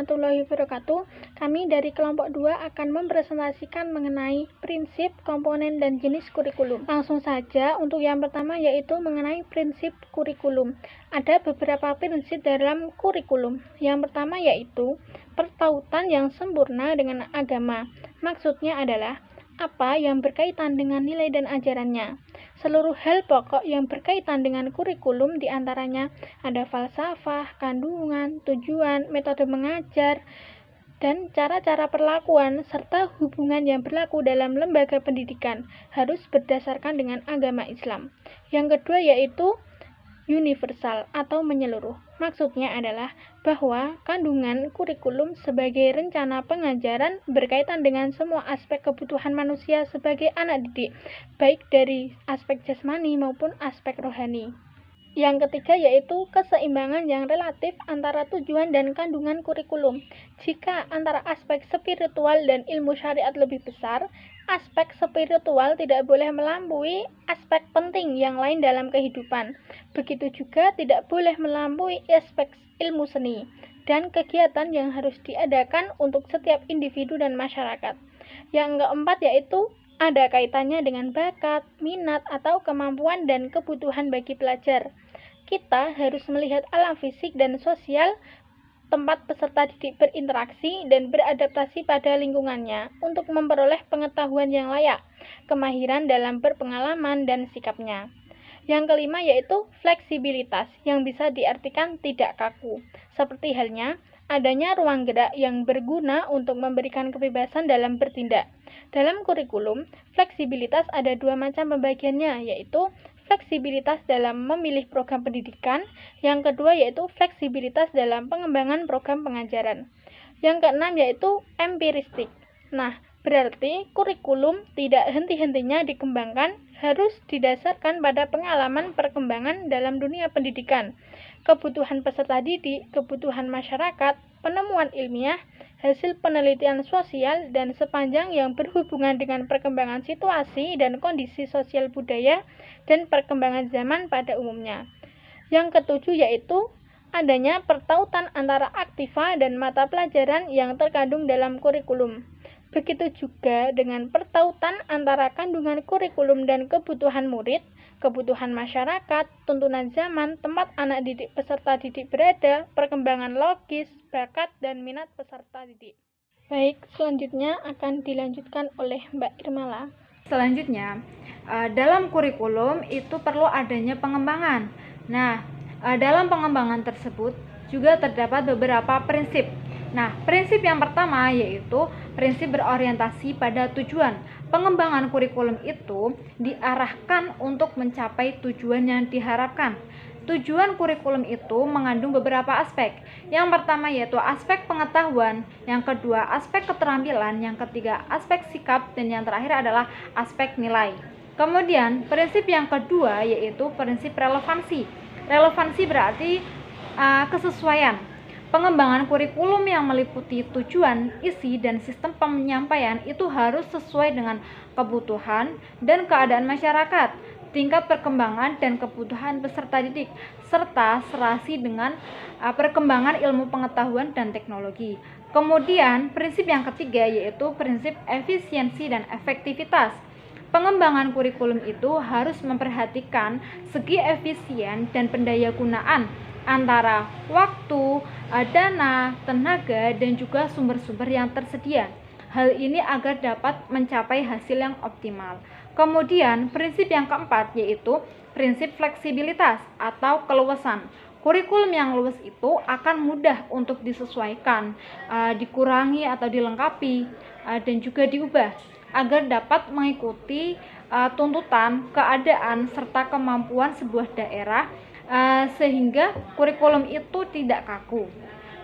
warahmatullahi wabarakatuh. Kami dari kelompok 2 akan mempresentasikan mengenai prinsip, komponen, dan jenis kurikulum. Langsung saja, untuk yang pertama yaitu mengenai prinsip kurikulum. Ada beberapa prinsip dalam kurikulum. Yang pertama yaitu pertautan yang sempurna dengan agama. Maksudnya adalah apa yang berkaitan dengan nilai dan ajarannya. Seluruh hal pokok yang berkaitan dengan kurikulum diantaranya ada falsafah, kandungan, tujuan, metode mengajar, dan cara-cara perlakuan serta hubungan yang berlaku dalam lembaga pendidikan harus berdasarkan dengan agama Islam. Yang kedua yaitu universal atau menyeluruh. Maksudnya adalah bahwa kandungan kurikulum sebagai rencana pengajaran berkaitan dengan semua aspek kebutuhan manusia sebagai anak didik, baik dari aspek jasmani maupun aspek rohani. Yang ketiga yaitu keseimbangan yang relatif antara tujuan dan kandungan kurikulum. Jika antara aspek spiritual dan ilmu syariat lebih besar, aspek spiritual tidak boleh melampaui aspek penting yang lain dalam kehidupan. Begitu juga tidak boleh melampaui aspek ilmu seni dan kegiatan yang harus diadakan untuk setiap individu dan masyarakat. Yang keempat yaitu ada kaitannya dengan bakat, minat, atau kemampuan dan kebutuhan bagi pelajar. Kita harus melihat alam fisik dan sosial tempat peserta didik berinteraksi dan beradaptasi pada lingkungannya untuk memperoleh pengetahuan yang layak, kemahiran dalam berpengalaman, dan sikapnya. Yang kelima yaitu fleksibilitas yang bisa diartikan tidak kaku, seperti halnya adanya ruang gerak yang berguna untuk memberikan kebebasan dalam bertindak. Dalam kurikulum, fleksibilitas ada dua macam pembagiannya, yaitu fleksibilitas dalam memilih program pendidikan, yang kedua yaitu fleksibilitas dalam pengembangan program pengajaran. Yang keenam yaitu empiristik. Nah, berarti kurikulum tidak henti-hentinya dikembangkan, harus didasarkan pada pengalaman perkembangan dalam dunia pendidikan, kebutuhan peserta didik, kebutuhan masyarakat, penemuan ilmiah, hasil penelitian sosial, dan sepanjang yang berhubungan dengan perkembangan situasi dan kondisi sosial budaya dan perkembangan zaman pada umumnya. Yang ketujuh yaitu adanya pertautan antara aktiva dan mata pelajaran yang terkandung dalam kurikulum. Begitu juga dengan pertautan antara kandungan kurikulum dan kebutuhan murid, kebutuhan masyarakat, tuntunan zaman, tempat anak didik peserta didik berada, perkembangan logis, bakat, dan minat peserta didik. Baik, selanjutnya akan dilanjutkan oleh Mbak Irmala. Selanjutnya, dalam kurikulum itu perlu adanya pengembangan. Nah, dalam pengembangan tersebut juga terdapat beberapa prinsip. Nah, prinsip yang pertama yaitu prinsip berorientasi pada tujuan. Pengembangan kurikulum itu diarahkan untuk mencapai tujuan yang diharapkan. Tujuan kurikulum itu mengandung beberapa aspek. Yang pertama yaitu aspek pengetahuan, yang kedua aspek keterampilan, yang ketiga aspek sikap, dan yang terakhir adalah aspek nilai. Kemudian prinsip yang kedua yaitu prinsip relevansi. Relevansi berarti kesesuaian. Pengembangan kurikulum yang meliputi tujuan, isi, dan sistem penyampaian itu harus sesuai dengan kebutuhan dan keadaan masyarakat, tingkat perkembangan dan kebutuhan peserta didik, serta serasi dengan perkembangan ilmu pengetahuan dan teknologi. Kemudian, prinsip yang ketiga yaitu prinsip efisiensi dan efektivitas. Pengembangan kurikulum itu harus memperhatikan segi efisien dan pendayagunaan antara waktu, dana, tenaga, dan juga sumber-sumber yang tersedia. Hal ini agar dapat mencapai hasil yang optimal. Kemudian, prinsip yang keempat yaitu prinsip fleksibilitas atau keluasan. Kurikulum yang luas itu akan mudah untuk disesuaikan, dikurangi atau dilengkapi, dan juga diubah agar dapat mengikuti tuntutan, keadaan, serta kemampuan sebuah daerah, sehingga kurikulum itu tidak kaku.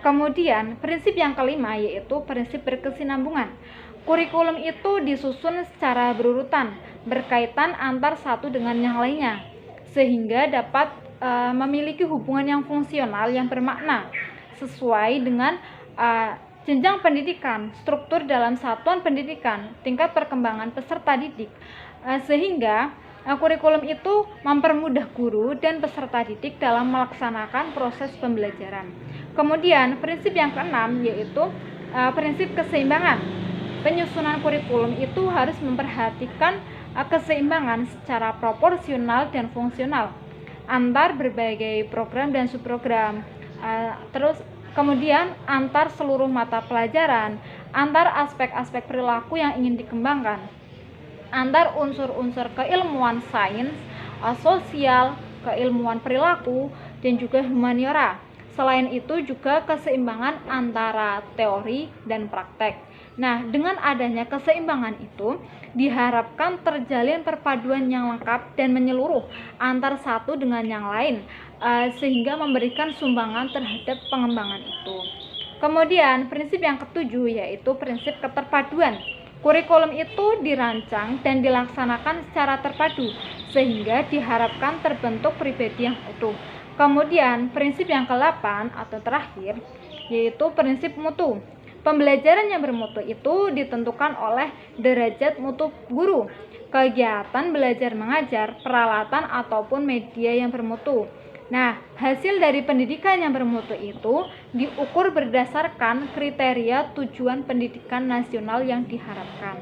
Kemudian prinsip yang kelima yaitu prinsip berkesinambungan. Kurikulum itu disusun secara berurutan, berkaitan antar satu dengan yang lainnya, sehingga dapat memiliki hubungan yang fungsional yang bermakna sesuai dengan jenjang pendidikan, struktur dalam satuan pendidikan, tingkat perkembangan peserta didik, sehingga Kurikulum itu mempermudah guru dan peserta didik dalam melaksanakan proses pembelajaran. Kemudian prinsip yang keenam yaitu prinsip keseimbangan. Penyusunan kurikulum itu harus memperhatikan keseimbangan secara proporsional dan fungsional antar berbagai program dan subprogram. Kemudian antar seluruh mata pelajaran, antar aspek-aspek perilaku yang ingin dikembangkan, antar unsur-unsur keilmuan sains, sosial, keilmuan perilaku, dan juga humaniora. Selain itu juga keseimbangan antara teori dan praktek. Nah, dengan adanya keseimbangan itu diharapkan terjalin perpaduan yang lengkap dan menyeluruh antar satu dengan yang lain, sehingga memberikan sumbangan terhadap pengembangan itu. Kemudian prinsip yang ketujuh yaitu prinsip keterpaduan. Kurikulum itu dirancang dan dilaksanakan secara terpadu sehingga diharapkan terbentuk pribadi yang utuh. Kemudian prinsip yang ke-8 atau terakhir yaitu prinsip mutu. Pembelajaran yang bermutu itu ditentukan oleh derajat mutu guru, kegiatan belajar mengajar, peralatan ataupun media yang bermutu. Nah, hasil dari pendidikan yang bermutu itu diukur berdasarkan kriteria tujuan pendidikan nasional yang diharapkan.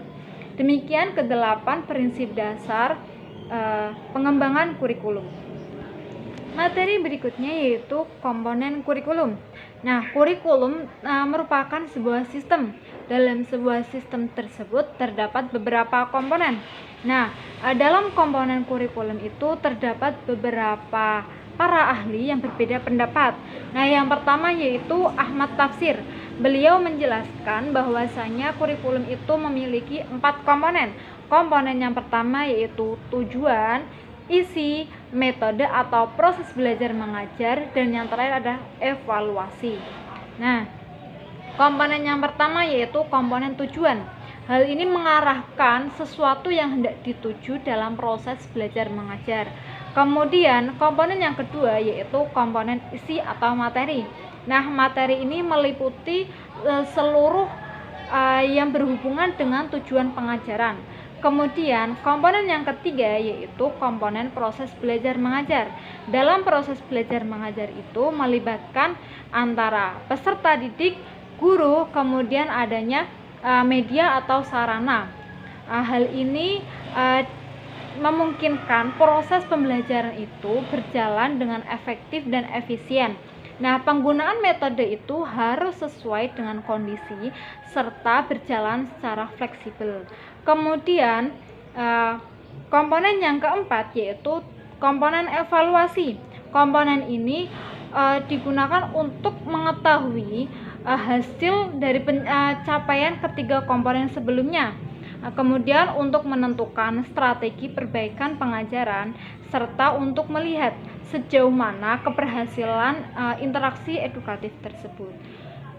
Demikian ke-8 prinsip dasar pengembangan kurikulum. Materi berikutnya yaitu komponen kurikulum. Nah, kurikulum merupakan sebuah sistem. Dalam sebuah sistem tersebut terdapat beberapa komponen. Nah, dalam komponen kurikulum itu terdapat beberapa para ahli yang berbeda pendapat. Nah, yang pertama yaitu Ahmad Tafsir. Beliau menjelaskan bahwasanya kurikulum itu memiliki 4 komponen. Komponen yang pertama yaitu tujuan, isi, metode atau proses belajar mengajar, dan yang terakhir ada evaluasi. Nah, komponen yang pertama yaitu komponen tujuan. Hal ini mengarahkan sesuatu yang hendak dituju dalam proses belajar mengajar. Kemudian komponen yang kedua yaitu komponen isi atau materi. Nah, materi ini meliputi seluruh yang berhubungan dengan tujuan pengajaran. Kemudian komponen yang ketiga yaitu komponen proses belajar mengajar. Dalam proses belajar mengajar itu melibatkan antara peserta didik, guru, kemudian adanya media atau sarana. Hal ini memungkinkan proses pembelajaran itu berjalan dengan efektif dan efisien. Nah, penggunaan metode itu harus sesuai dengan kondisi serta berjalan secara fleksibel. Kemudian komponen yang keempat yaitu komponen evaluasi. Komponen ini digunakan untuk mengetahui hasil dari capaian ketiga komponen sebelumnya. Kemudian untuk menentukan strategi perbaikan pengajaran serta untuk melihat sejauh mana keberhasilan interaksi edukatif tersebut.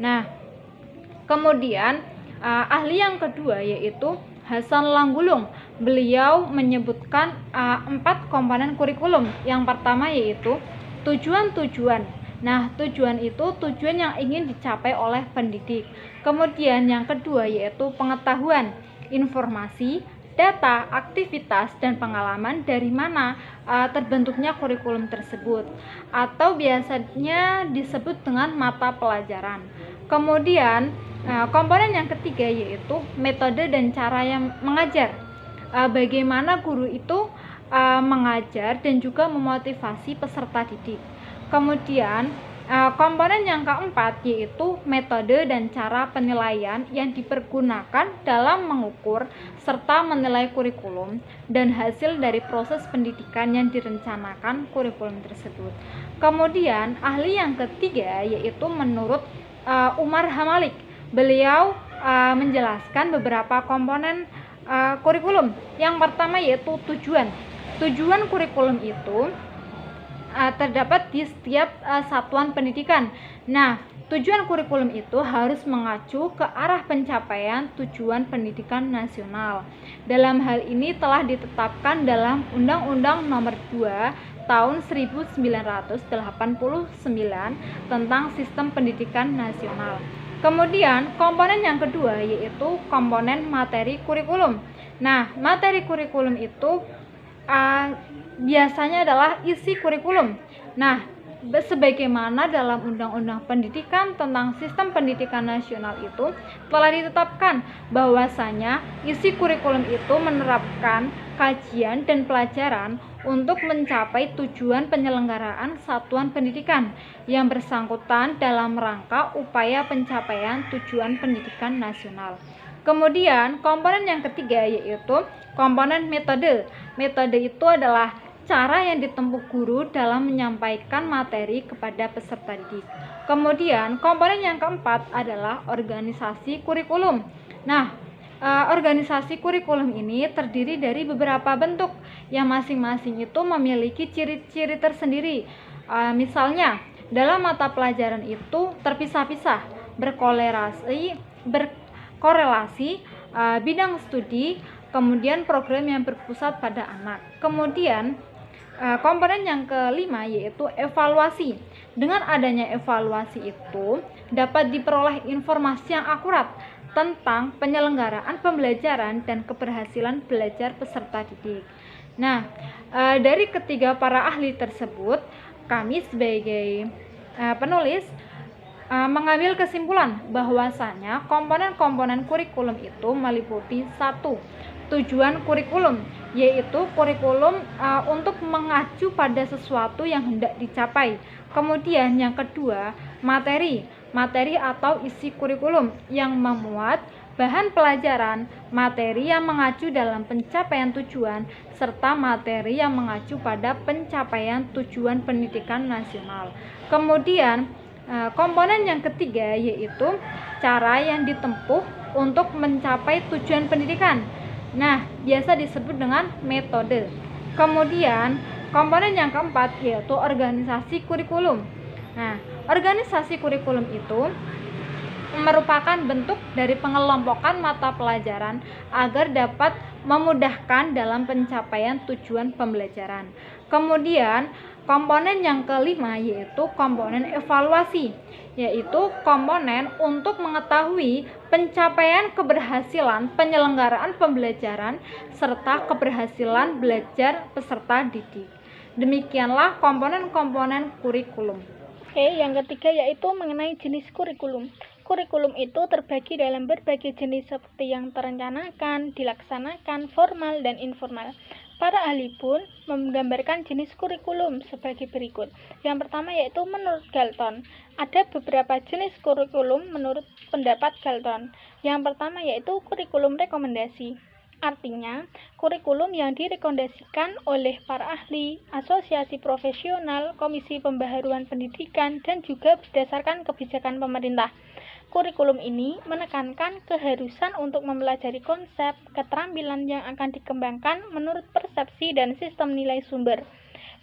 Nah, kemudian ahli yang kedua yaitu Hasan Langgulung. Beliau menyebutkan 4 komponen kurikulum. Yang pertama yaitu tujuan-tujuan. Nah, tujuan itu tujuan yang ingin dicapai oleh pendidik. Kemudian yang kedua yaitu pengetahuan, informasi, data, aktivitas, dan pengalaman dari mana terbentuknya kurikulum tersebut, atau biasanya disebut dengan mata pelajaran. Kemudian komponen yang ketiga yaitu metode dan cara yang mengajar. Bagaimana guru itu mengajar dan juga memotivasi peserta didik. Kemudian komponen yang keempat yaitu metode dan cara penilaian yang dipergunakan dalam mengukur serta menilai kurikulum dan hasil dari proses pendidikan yang direncanakan kurikulum tersebut. Kemudian ahli yang ketiga yaitu menurut Umar Hamalik. Beliau menjelaskan beberapa komponen kurikulum. Yang pertama yaitu tujuan. Tujuan kurikulum itu terdapat di setiap satuan pendidikan. Nah, tujuan kurikulum itu harus mengacu ke arah pencapaian tujuan pendidikan nasional. Dalam hal ini telah ditetapkan dalam Undang-Undang Nomor 2 Tahun 1989 tentang Sistem Pendidikan Nasional. Kemudian komponen yang kedua yaitu komponen materi kurikulum. Nah, materi kurikulum itu biasanya adalah isi kurikulum. Nah, sebagaimana dalam Undang-Undang Pendidikan tentang Sistem Pendidikan Nasional itu telah ditetapkan bahwasanya isi kurikulum itu menerapkan kajian dan pelajaran untuk mencapai tujuan penyelenggaraan satuan pendidikan yang bersangkutan dalam rangka upaya pencapaian tujuan pendidikan nasional. Kemudian komponen yang ketiga yaitu komponen metode. Metode itu adalah cara yang ditempuh guru dalam menyampaikan materi kepada peserta didik. Kemudian komponen yang keempat adalah organisasi kurikulum. Nah, organisasi kurikulum ini terdiri dari beberapa bentuk yang masing-masing itu memiliki ciri-ciri tersendiri. Misalnya, dalam mata pelajaran itu terpisah-pisah, berkorelasi, bidang studi, kemudian program yang berpusat pada anak. Kemudian komponen yang kelima yaitu evaluasi. Dengan adanya evaluasi itu dapat diperoleh informasi yang akurat tentang penyelenggaraan pembelajaran dan keberhasilan belajar peserta didik. Nah, dari ketiga para ahli tersebut, kami sebagai penulis mengambil kesimpulan bahwasanya komponen-komponen kurikulum itu meliputi satu, tujuan kurikulum, yaitu kurikulum untuk mengacu pada sesuatu yang hendak dicapai. Kemudian yang kedua, materi atau isi kurikulum yang memuat bahan pelajaran, materi yang mengacu dalam pencapaian tujuan, serta materi yang mengacu pada pencapaian tujuan pendidikan nasional. Kemudian komponen yang ketiga yaitu cara yang ditempuh untuk mencapai tujuan pendidikan. Nah, biasa disebut dengan metode. Kemudian komponen yang keempat yaitu organisasi kurikulum. Nah, organisasi kurikulum itu merupakan bentuk dari pengelompokan mata pelajaran agar dapat memudahkan dalam pencapaian tujuan pembelajaran. Kemudian komponen yang kelima yaitu komponen evaluasi, yaitu komponen untuk mengetahui pencapaian keberhasilan penyelenggaraan pembelajaran serta keberhasilan belajar peserta didik. Demikianlah komponen-komponen kurikulum. Oke, yang ketiga yaitu mengenai jenis kurikulum. Kurikulum itu terbagi dalam berbagai jenis seperti yang terencanakan, dilaksanakan, formal, dan informal. Para ahli pun menggambarkan jenis kurikulum sebagai berikut. Yang pertama yaitu menurut Galton. Ada beberapa jenis kurikulum menurut pendapat Galton. Yang pertama yaitu kurikulum rekomendasi. Artinya, kurikulum yang direkomendasikan oleh para ahli, asosiasi profesional, komisi pembaharuan pendidikan, dan juga berdasarkan kebijakan pemerintah. Kurikulum ini menekankan keharusan untuk mempelajari konsep, keterampilan yang akan dikembangkan menurut persepsi dan sistem nilai sumber.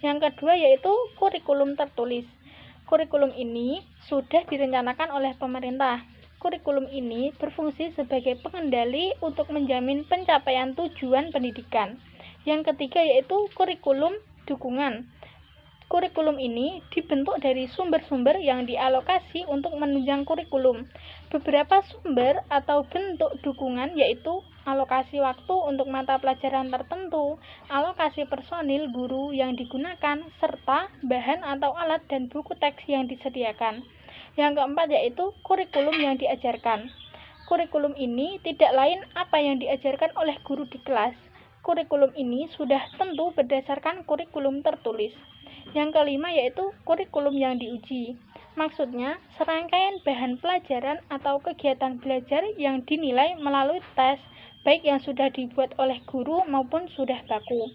Yang kedua yaitu kurikulum tertulis. Kurikulum ini sudah direncanakan oleh pemerintah. Kurikulum ini berfungsi sebagai pengendali untuk menjamin pencapaian tujuan pendidikan. Yang ketiga yaitu kurikulum dukungan. Kurikulum ini dibentuk dari sumber-sumber yang dialokasi untuk menunjang kurikulum. Beberapa sumber atau bentuk dukungan yaitu alokasi waktu untuk mata pelajaran tertentu, alokasi personil guru yang digunakan, serta bahan atau alat dan buku teks yang disediakan. Yang keempat yaitu kurikulum yang diajarkan. Kurikulum ini tidak lain apa yang diajarkan oleh guru di kelas. Kurikulum ini sudah tentu berdasarkan kurikulum tertulis. Yang kelima yaitu kurikulum yang diuji. Maksudnya, serangkaian bahan pelajaran atau kegiatan belajar yang dinilai melalui tes, baik yang sudah dibuat oleh guru maupun sudah baku.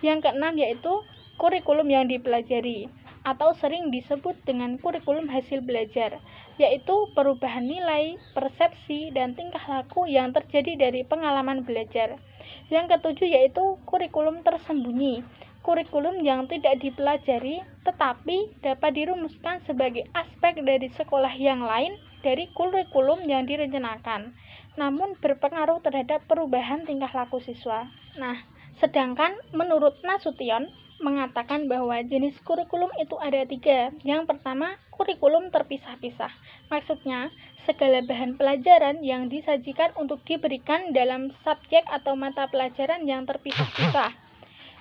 Yang keenam yaitu kurikulum yang dipelajari, atau sering disebut dengan kurikulum hasil belajar, yaitu perubahan nilai, persepsi, dan tingkah laku yang terjadi dari pengalaman belajar. Yang ketujuh yaitu kurikulum tersembunyi. Kurikulum yang tidak dipelajari tetapi dapat dirumuskan sebagai aspek dari sekolah yang lain dari kurikulum yang direncanakan, namun berpengaruh terhadap perubahan tingkah laku siswa. Nah, sedangkan menurut Nasution mengatakan bahwa jenis kurikulum itu ada 3. Yang pertama, kurikulum terpisah-pisah. Maksudnya, segala bahan pelajaran yang disajikan untuk diberikan dalam subjek atau mata pelajaran yang terpisah-pisah.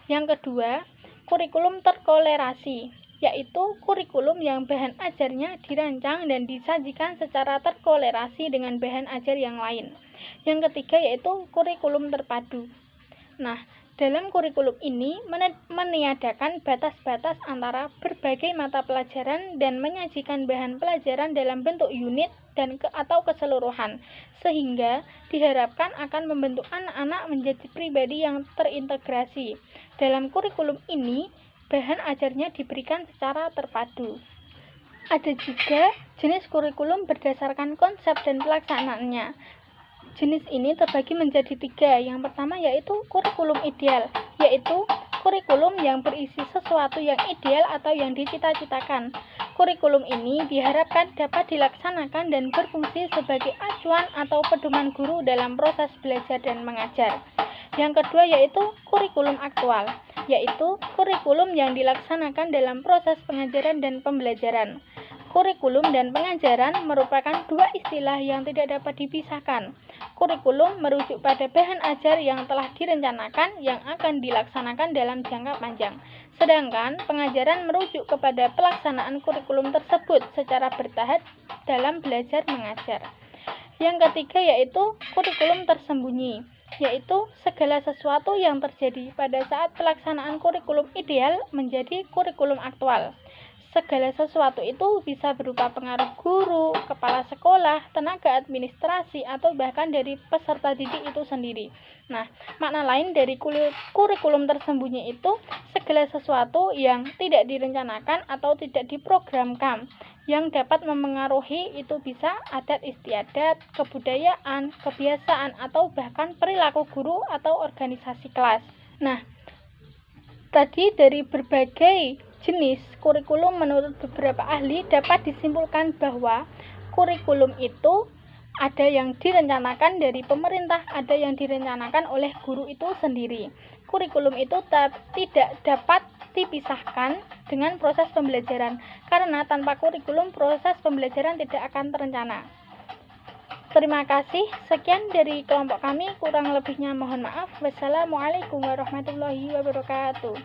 Yang kedua, kurikulum terkolerasi, yaitu kurikulum yang bahan ajarnya dirancang dan disajikan secara terkolerasi dengan bahan ajar yang lain. Yang ketiga yaitu kurikulum terpadu. Nah, dalam kurikulum ini meniadakan batas-batas antara berbagai mata pelajaran dan menyajikan bahan pelajaran dalam bentuk unit dan atau keseluruhan, sehingga diharapkan akan membentuk anak-anak menjadi pribadi yang terintegrasi. Dalam kurikulum ini, bahan ajarnya diberikan secara terpadu. Ada juga jenis kurikulum berdasarkan konsep dan pelaksanaannya. Jenis ini terbagi menjadi 3. Yang pertama yaitu kurikulum ideal, yaitu kurikulum yang berisi sesuatu yang ideal atau yang dicita-citakan. Kurikulum ini diharapkan dapat dilaksanakan dan berfungsi sebagai acuan atau pedoman guru dalam proses belajar dan mengajar. Yang kedua yaitu kurikulum aktual, yaitu kurikulum yang dilaksanakan dalam proses pengajaran dan pembelajaran. Kurikulum dan pengajaran merupakan dua istilah yang tidak dapat dipisahkan. Kurikulum merujuk pada bahan ajar yang telah direncanakan yang akan dilaksanakan dalam jangka panjang. Sedangkan pengajaran merujuk kepada pelaksanaan kurikulum tersebut secara bertahap dalam belajar mengajar. Yang ketiga yaitu kurikulum tersembunyi, yaitu segala sesuatu yang terjadi pada saat pelaksanaan kurikulum ideal menjadi kurikulum aktual. Segala sesuatu itu bisa berupa pengaruh guru, kepala sekolah, tenaga administrasi, atau bahkan dari peserta didik itu sendiri. Nah, makna lain dari kurikulum tersembunyi itu segala sesuatu yang tidak direncanakan atau tidak diprogramkan, yang dapat memengaruhi itu bisa adat istiadat, kebudayaan, kebiasaan, atau bahkan perilaku guru atau organisasi kelas. Nah, tadi dari berbagai jenis kurikulum menurut beberapa ahli dapat disimpulkan bahwa kurikulum itu ada yang direncanakan dari pemerintah, ada yang direncanakan oleh guru itu sendiri. Kurikulum itu tidak dapat dipisahkan dengan proses pembelajaran, karena tanpa kurikulum proses pembelajaran tidak akan terencana. Terima kasih, sekian dari kelompok kami, kurang lebihnya mohon maaf. Wassalamualaikum warahmatullahi wabarakatuh.